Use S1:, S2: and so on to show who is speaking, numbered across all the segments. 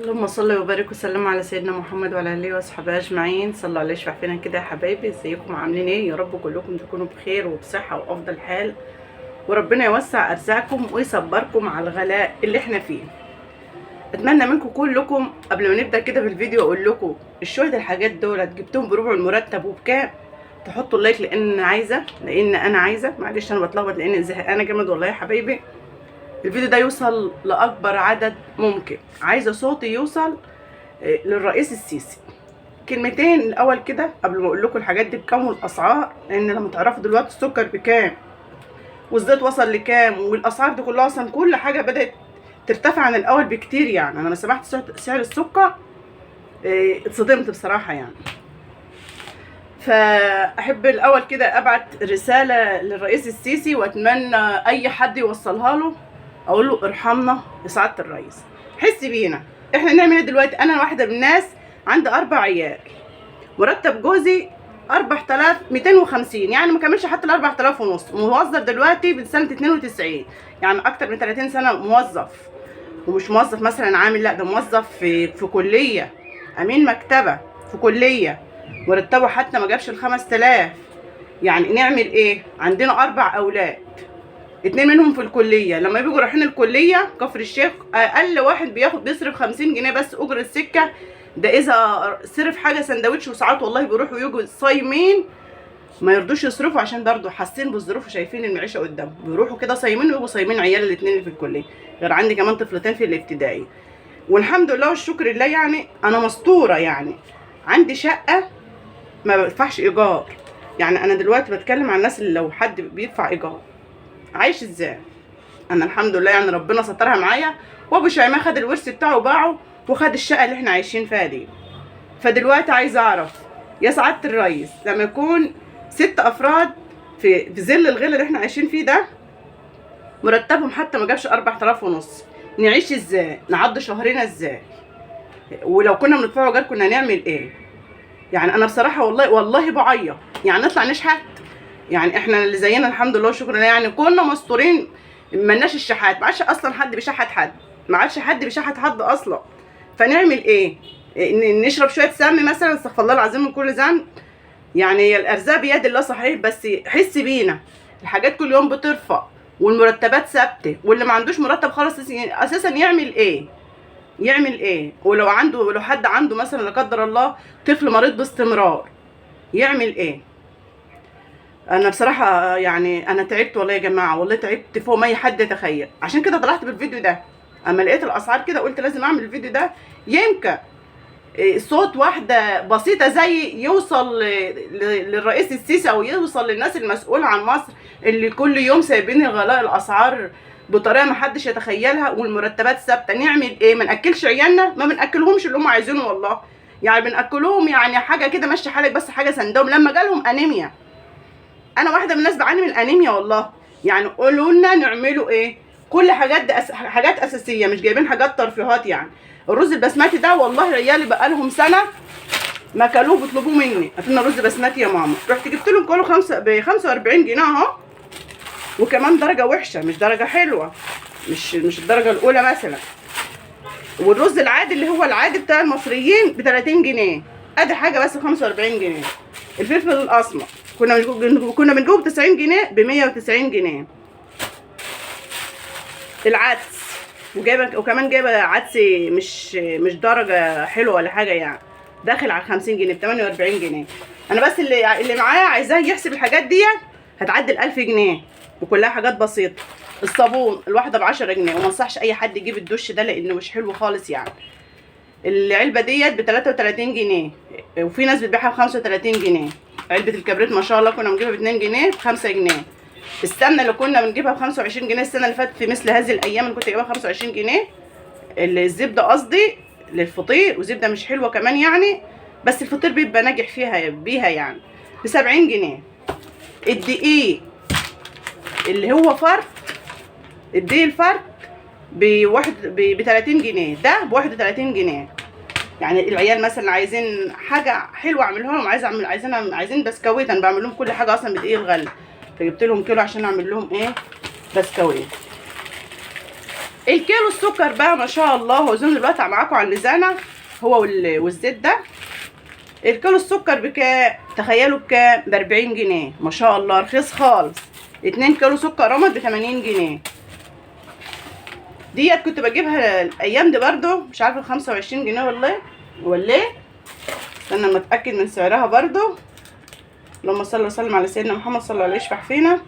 S1: اللهم صل وبارك وسلم على سيدنا محمد وعلى اله واصحابه اجمعين. صلوا عليه يشفع فينا كده يا حبايبي. ازيكم عاملين ايه؟ يا رب كلكم تكونوا بخير وبصحه وافضل حال، وربنا يوسع ارزاقكم ويصبركم على الغلاء اللي احنا فيه. اتمنى منكم كلكم قبل ما نبدا كده في الفيديو اقول لكم الشويه الحاجات دول جبتهم بربع المرتب وبكام. تحطوا اللايك لان انا عايزه معلش انا بتلخبط لان زهقانه جامد والله يا حبايبي. الفيديو ده يوصل لاكبر عدد ممكن، عايزه صوتي يوصل للرئيس السيسي. كلمتين الاول كده قبل ما اقول لكم الحاجات دي بكام والاسعار، لان لما تعرفوا دلوقتي السكر بكام والزيت وصل لكام والاسعار دي كلها، اصلا كل حاجه بدات ترتفع عن الاول بكتير. يعني انا لما سمعت سعر السكر اتصدمت بصراحه يعني. فاحب الاول كده ابعت رساله للرئيس السيسي واتمنى اي حد يوصلها له، اقول له ارحمنا يا سعاده الرئيس، حس بينا. احنا نعمل ايه دلوقتي؟ انا واحده من الناس عندي 4 عيال، مرتب جوزي 4250، يعني ما كملش حتى ال 4000 ونص. موظف دلوقتي من سنه 92، يعني اكتر من 30 سنه موظف، ومش موظف مثلا عامل، لا ده موظف في كليه، امين مكتبه في كليه، مرتبه حتى ما جابش ال 5000. يعني نعمل ايه؟ عندنا 4 اولاد، 2 منهم في الكليه. لما بيجوا رايحين الكليه كفر الشيخ اقل واحد بيصرف 50 جنيه بس اجر السكه، ده اذا صرف حاجه سندوتش. وساعات والله بيروحوا يجوا صايمين ما يرضوش يصرفوا عشان برضه حاسين بالظروف وشايفين المعيشه قدامهم، بيروحوا كده صايمين ويبقوا صايمين عيال الاثنين اللي في الكليه، غير عندي كمان طفلتين في الابتدائي. والحمد لله والشكر لله، يعني انا مستوره. يعني عندي شقه ما بدفعش ايجار. يعني انا دلوقتي بتكلم عن الناس اللي لو حد بيدفع ايجار عايش ازاي. انا الحمد لله يعني ربنا سترها معايا، وابو شيماء خد الورث بتاعه وباعه وخد الشقه اللي احنا عايشين فيها دي. فدلوقتي عايزه اعرف يا سعاده الرئيس، لما يكون 6 افراد في ظل الغلا اللي احنا عايشين فيه ده، مرتبهم حتى ما جابش 4000 ونص، نعيش ازاي؟ نعض شهرنا ازاي؟ ولو كنا بندفعوا ايجار كنا هنعمل ايه؟ يعني انا بصراحه والله بعيط. يعني نطلع نشحت؟ يعني احنا اللي زينا الحمد لله وشكرا لله يعني كنا مستورين، ملناش الشحات، ما عادش اصلا حد بيشحت حد، ما عادش حد بيشحت حد اصلا. فنعمل ايه؟ نشرب شويه سم مثلا؟ استغفر الله العظيم من كل ذنب. يعني هي الارزاق بيد الله صحيح، بس حس بينا. الحاجات كل يوم بترفع والمرتبات ثابته، واللي ما عندوش مرتب خالص اساسا يعمل ايه؟ يعمل ايه؟ ولو حد عنده مثلا لا قدر الله طفل مريض باستمرار يعمل ايه؟ انا بصراحه يعني انا تعبت والله يا جماعه، والله تعبت فوق ما اي حد يتخيل. عشان كده طلعت بالفيديو ده. اما لقيت الاسعار كده قلت لازم اعمل الفيديو ده، يمكن صوت واحده بسيطه زي يوصل للرئيس السيسي او يوصل للناس المسؤوله عن مصر، اللي كل يوم سايبين غلاء الاسعار بطريقه ما حدش يتخيلها والمرتبات ثابته. نعمل ايه؟ ما ناكلش عيالنا؟ ما بناكلهمش اللي هم عايزينه والله، يعني بناكلهم يعني حاجه كده ماشي حالك، بس حاجه سندهم لما جالهم انيميا. انا واحده من الناس بعاني من الانيميا والله. يعني قولوا لنا نعملوا ايه؟ كل حاجات دي حاجات اساسيه، مش جايبين حاجات ترفيهات. يعني الرز البسمتي ده والله عيالي بقالهم سنه ما كلوه بيطلبوه مني، هاتلنا رز بسمتي يا ماما. رحت جبت لهم كيلو ب 45 جنيه اهو، وكمان درجه وحشه مش درجه حلوه، مش الدرجه الاولى مثلا. والرز العادي اللي هو العادي بتاع المصريين ب 30 جنيه، ادي حاجه بس ب 45 جنيه. الفلفل الاسمر كنا بنجيبه ب 90 جنيه ب 190 جنيه. العدس وكمان جايبه عدس مش درجه حلوه ولا حاجه، يعني داخل على 50 جنيه ب 48 جنيه. انا بس اللي معايا عايزاه يحسب الحاجات دي هتعدي ال 1000 جنيه، وكلها حاجات بسيطه. الصابون الواحده ب 10 جنيه، وما انصحش اي حد يجيب الدش ده لانه مش حلو خالص. يعني العلبه ديت ب 33 جنيه، وفي ناس بتبيعها ب 35 جنيه. علبه الكبريت ما شاء الله كنا بنجيبها ب 2 جنيه ب 5 جنيه. السمنه اللي كنا بنجيبها ب 25 جنيه السنه اللي فاتت في مثل هذه الايام اللي كنت جايبها ب 25 جنيه. الزبده قصدي للفطير، وزبده مش حلوه كمان يعني، بس الفطير بيبقى ناجح بيها يعني ب 70 جنيه. الدقيق اللي هو فرد، الدقيق الفرد ب 30 جنيه، ده ب 31 جنيه. يعني العيال مثلا عايزين حاجه حلوه اعملها لهم، عايزين بسكويت، انا بعمل لهم كل حاجه اصلا بدقيق الغله، فجبت لهم كيلو عشان اعمل لهم ايه؟ بسكويت. الكيلو السكر بقى ما شاء الله وزن دلوقتي معاكم على الميزانه هو والزيت ده. الكيلو السكر بكام؟ تخيلوا بكام؟ ب40 جنيه ما شاء الله، رخيص خالص. 2 كيلو سكر رمد ب80 جنيه. ديت كنت بجيبها الايام دي برضو مش عارفه 25 جنيه ولا ايه. استنى اما اتاكد من سعرها برضو. اللهم صل وسلم على سيدنا محمد صلى الله عليه يشفع فينا.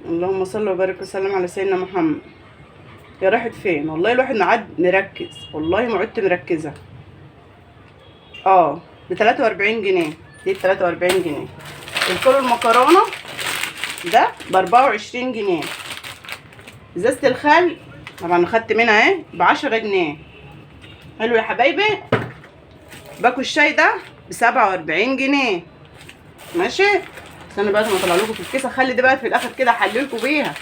S1: اللهم صل وبارك وسلم على سيدنا محمد. يا راحت فين؟ والله الواحد معاد مركز، والله ما عدت مركزه. ب 43 جنيه. دي ب 43 جنيه. الكيلو المكرونه ده ب 24 جنيه. ازازه الخل طبعا خدت منها اهي ب 10 جنيه. حلو يا حبايبي. باكو الشاي ده ب 47 جنيه. ماشي. استنى بقى ما اطلع لكم في الكيسه. خلي دي بقى في الاخر كده احللكم بيها.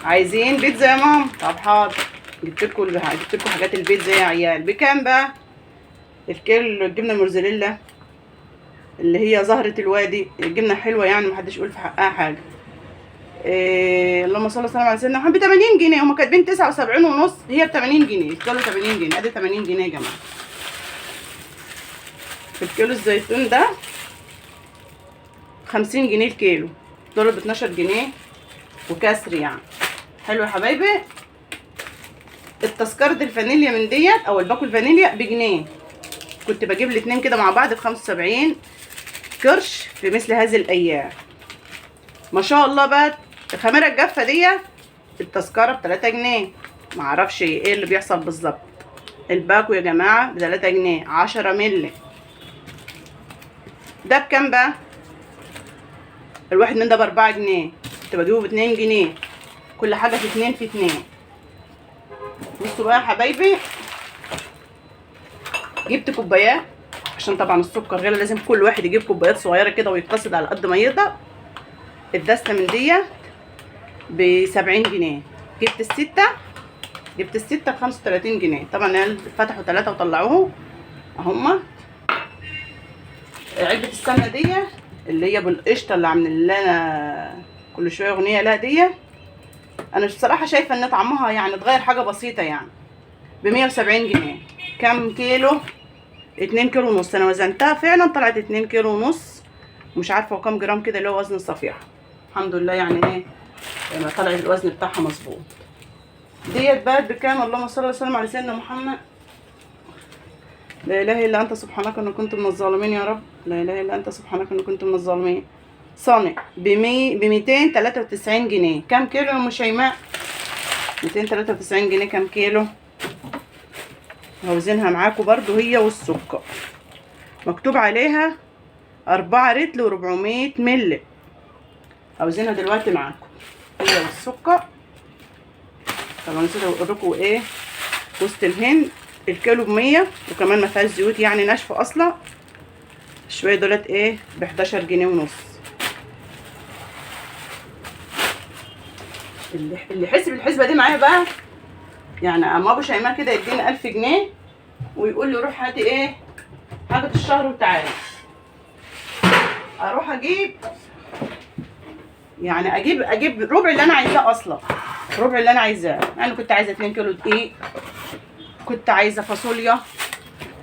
S1: عايزين بيتزا يا ماما؟ طب حاضر، جبت لكم حاجات البيتزا يا عيال. بكام بقى الكيلو الجبنه الموزاريلا اللي هي زهره الوادي؟ الجبنه حلوه يعني محدش يقول في حقها حاجه. اللهم صل وسلم على سيدنا محمد. ب 80 جنيه. هم كاتبين 79 ونص، هي ب 80 جنيه. الكيلو 80 جنيه. ادي 80 جنيه يا جماعه. في الكيلو الزيتون ده 50 جنيه الكيلو. دول ب 12 جنيه وكسر يعني. حلو يا حبايبي. التذكرة الفانيليا من ديت او الباكو الفانيليا بجنيه. كنت بجيب الاتنين كده مع بعض ب 75 قرش في مثل هذه الايام. ما شاء الله. بقى الخميره الجافه ديت التذكره ب 3 جنيه. معرفش ايه اللي بيحصل بالظبط. الباكو يا جماعه ب 3 جنيه 10 مللي. ده بكام بقى؟ الواحد من ده ب 4 جنيه. كنت بجيبه ب 2 جنيه. كل حاجه في 2 في 2. بصوا بقى يا حبايبي. جبت كوبايات عشان طبعا السكر غالي، لازم كل واحد يجيب كوبايات صغيره كده ويتقصد على قد ما يقدر. الدسته من ديت ب 70 جنيه. جبت الستة ب 35 جنيه. طبعا فتحوا 3 وطلعوه اهما. علبة السمنة دي اللي هي بالقشطة اللي عاملين لنا كل شوية اغنية لها دي، انا بصراحة شايفة ان طعمها يعني اتغير حاجة بسيطة يعني. ب 170 جنيه. كام كيلو؟ 2 كيلو ونص. انا وزنتها فعلا طلعت 2 كيلو ونص. مش عارفة وكام جرام كده اللي هو وزن الصفيحة. الحمد لله يعني ايه لما طلع الوزن بتاعها مظبوط. ديت بقت بكام؟ اللهم صل وسلم على سيدنا محمد. لا اله الا انت سبحانك اني كنت من الظالمين يا رب. لا اله الا انت سبحانك اني كنت من الظالمين. صانع ب 293 جنيه. كام كيلو يا ام شيماء؟ 293 جنيه. كام كيلو؟ هوزنها معاكم برضو هي والسكر. مكتوب عليها 4 رتل و400 مللي. هوزنها دلوقتي معاكم هي والسكر. طبعا نسيت اوريكم ايه وسط الهند. الكيلو ب100 وكمان ما فيهاش زيوت يعني ناشفه اصلا. شويه دولت ايه ب 11 جنيه ونص. اللي يحسب الحسبه دي معايا بقى يعني اما ابو شيماء كده يديني 1000 جنيه ويقول لي روح هاتي ايه حاجه الشهر وتعالي، اروح اجيب يعني اجيب ربع اللي انا عايزاه اصلا. ربع اللي انا عايزاه. يعني كنت عايزه 2 كيلو دقيق، كنت عايزه فاصوليا،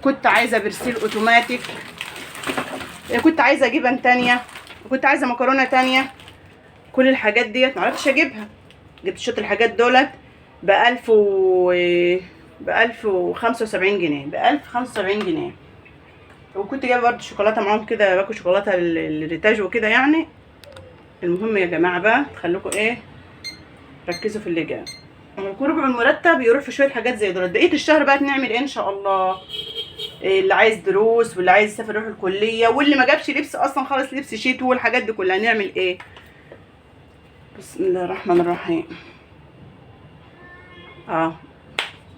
S1: كنت عايزه برسيل اوتوماتيك، كنت عايزه جبن تانية، وكنت عايزه مكرونه تانية. كل الحاجات ديت معرفتش اجيبها. جبت شويه الحاجات دولت ب 1075 جنيه. ب 1075 جنيه. وكنت جايبه برده شوكولاته معاهم كده. باكل شوكولاته الريتاج وكده يعني. المهم يا جماعه بقى خليكم ايه ركزوا في اللي جاي. يكون ربع المرتب يروح في شويه حاجات زي دول. بقيه الشهر بقى نعمل ايه ان شاء الله؟ اللي عايز دروس واللي عايز يسافر يروح الكليه واللي ما جابش لبس اصلا خالص لبس شتوي والحاجات دي كلها نعمل ايه؟ بسم الله الرحمن الرحيم.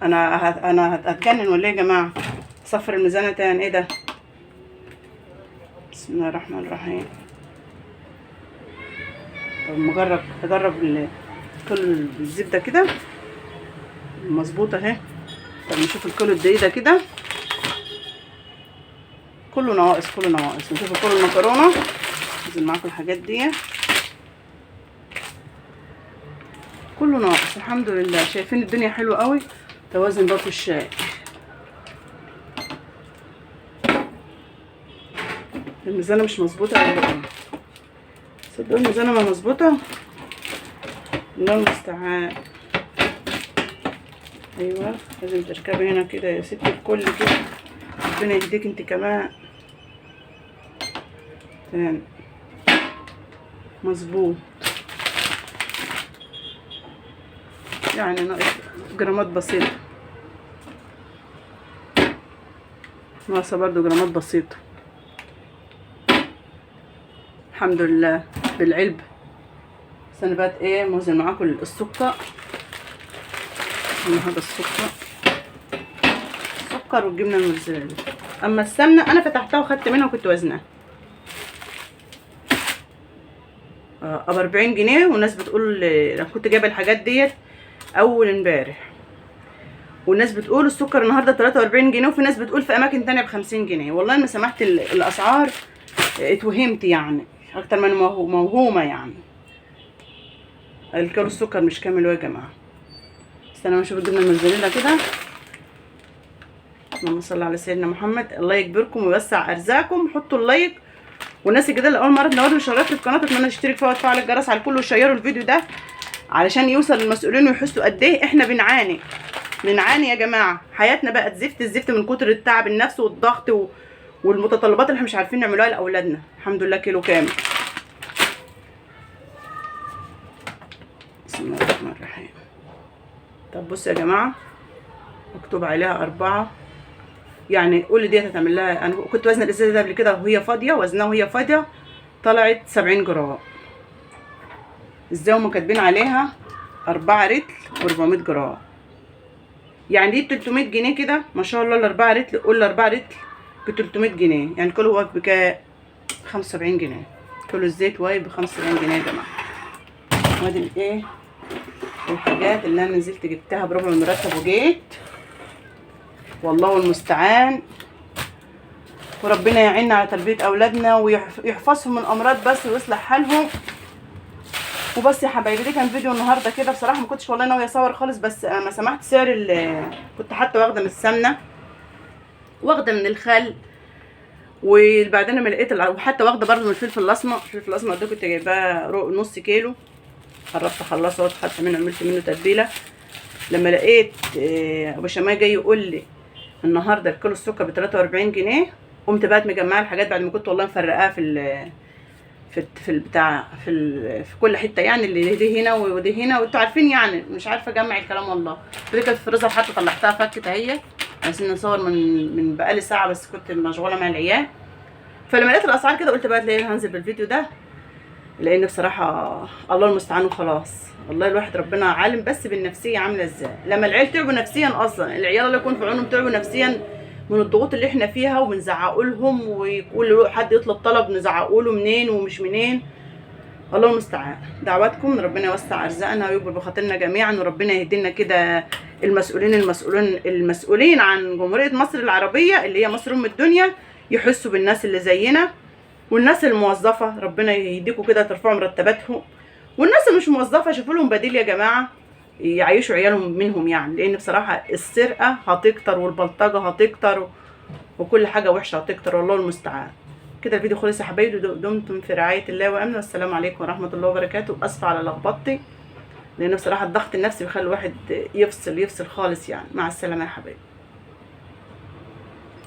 S1: انا هتجنن ولا ايه يا جماعه؟ صفر الميزانه تاني. ايه ده؟ بسم الله الرحمن الرحيم. طب اجرب كل الزبده كده مظبوطه اهي. طب نشوف الكيلو الدقيق ده كده كله نواقص. نشوف الكيلو المكرونه. انزل معاكم الحاجات دي. الحمد لله. شايفين الدنيا حلوه قوي. توازن برضو الشاي. الميزانه مش مظبوطه ولا ايه؟ صدقوا الميزانه ما مظبوطه. الله المستعان. ايوه لازم تركبي هنا كده يا ست الكل كده. ربنا يهديك انت كمان. تمام مظبوط. يعني ناقص جرامات بسيطه. ناقصه برضو جرامات بسيطه. الحمد لله بالعلبه. بس انا بقى ايه موزن معاكم السكر. هذا السكر والجبنه الموتزاريلا. اما السمنه انا فتحتها وخدت منها وكنت وزنها ب 40 جنيه. والناس بتقول انا كنت جايبه الحاجات ديت اول امبارح، والناس بتقول السكر النهارده 43 جنيه، وفي ناس بتقول في اماكن تانية ب 50 جنيه. والله ما سمعت الاسعار اتوهمت يعني اكتر من موهومه يعني. الكيلو السكر مش كامل يا جماعه. استنى ما اشوف الجبنه الموتزاريلا كده. اللهم صل على سيدنا محمد. الله يكبركم ويوسع ارزاقكم. حطوا اللايك، والناس الجديده اللي اول مره تنوروا وشرفت في القناه اتمنى تشترك فيها وتفعل الجرس على الكل وشيروا الفيديو ده علشان يوصل للمسؤولين ويحسوا قد ايه احنا بنعاني يا جماعه. حياتنا بقت زفت الزفت من كتر التعب النفسي والضغط والمتطلبات اللي احنا مش عارفين نعملوها لاولادنا. الحمد لله كيلو كامل. بسم الله الرحمن الرحيم. طب بصوا يا جماعه مكتوب عليها 4. يعني قولي ديت هتعمل لها. انا كنت وزن الازازه ده قبل كده وهي فاضيه، وزنها وهي فاضيه طلعت 70 جرام. ازاي هم كاتبين عليها 4 رتل و400 جرام؟ يعني دي ب 300 جنيه كده ما شاء الله. ال4 رتل قول 4 رتل ب 300 جنيه. يعني الكيلو هو بكام؟ 75 جنيه. كيلو الزيت واي ب 75 جنيه يا جماعه. وادي الايه الحاجات اللي انا نزلت جبتها بربع المرتب وجيت. والله المستعان. وربنا يعيننا على تربيه اولادنا ويحفظهم من امراض بس ويصلح حالهم. وبس يا حبايبي دي كان فيديو النهارده كده. بصراحه ما كنتش والله ناويه اصور خالص، بس انا سمعت سعر كنت حتى واخده من السمنه واخده من الخل، وبعدين لما لقيت وحتى واخده برده من الفلفل الاسمر. الفلفل الاسمر ده كنت جايباه نص كيلو، قربت اخلصه خدت منه عملت منه تتبيله. لما لقيت ابو شمايه جاي يقول لي النهارده الكيلو السكر ب 43 جنيه، قمت بقى مجمعه الحاجات بعد ما كنت والله مفرقاها في البتاع في كل حته. يعني اللي دي هنا ودي هنا وانتوا عارفين يعني مش عارفه اجمع الكلام والله. دي كانت في الفريزر حتى طلعتها فكت اهي عايزين نصور من بقالي ساعه بس كنت مشغوله مع العيال. فلما لقيت الاسعار كده قلت بقى تلاقيني هنزل بالفيديو ده، لان بصراحه الله المستعان وخلاص. والله الواحد ربنا عالم بس بالنفسيه عامله ازاي. لما العيال تعبوا نفسيا اصلا، العيال اللي يكون في عونهم تعبوا نفسيا من الضغوط اللي احنا فيها وبنزعقوا لهم، وكل حد يطلب طلب نزعقوا له منين ومش منين. الله المستعان. دعواتكم ربنا يوسع ارزاقنا ويكبر بخاطرنا جميعا، وربنا يهدينا كده المسؤولين عن جمهوريه مصر العربيه اللي هي مصر ام الدنيا، يحسوا بالناس اللي زينا والناس الموظفه. ربنا يهديكم كده ترفعوا مرتباتهم، والناس اللي مش موظفه شوفوا لهم بديل يا جماعه يعيشوا عيالهم منهم. يعني لان بصراحه السرقه هتكتر والبلطجه هتكتر وكل حاجه وحشه هتكتر. والله المستعان. كده الفيديو خلص يا حبايبي. دمتم في رعايه الله وامنه، والسلام عليكم ورحمه الله وبركاته. اسفه على لخبطتي، لان بصراحه الضغط النفسي بيخلي الواحد يفصل خالص يعني. مع السلامه يا حبايبي.